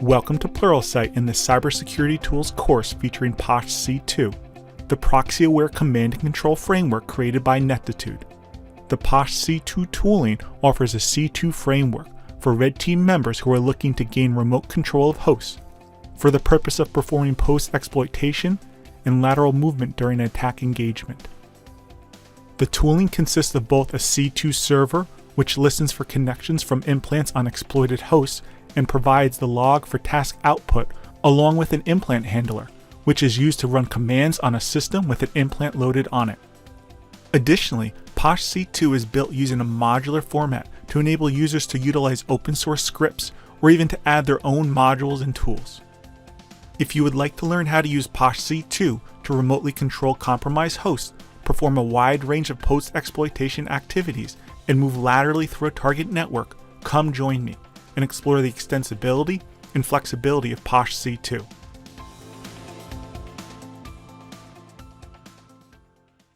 Welcome to Pluralsight in the Cybersecurity Tools course featuring PoshC2, the proxy-aware command and control framework created by Netitude. The PoshC2 tooling offers a C2 framework for Red Team members who are looking to gain remote control of hosts for the purpose of performing post-exploitation and lateral movement during an attack engagement. The tooling consists of both a C2 server, which listens for connections from implants on exploited hosts and provides the log for task output, along with an implant handler, which is used to run commands on a system with an implant loaded on it. Additionally, PoshC2 is built using a modular format to enable users to utilize open source scripts or even to add their own modules and tools. If you would like to learn how to use PoshC2 to remotely control compromised hosts, perform a wide range of post-exploitation activities, and move laterally through a target network, come join me and explore the extensibility and flexibility of PoshC2.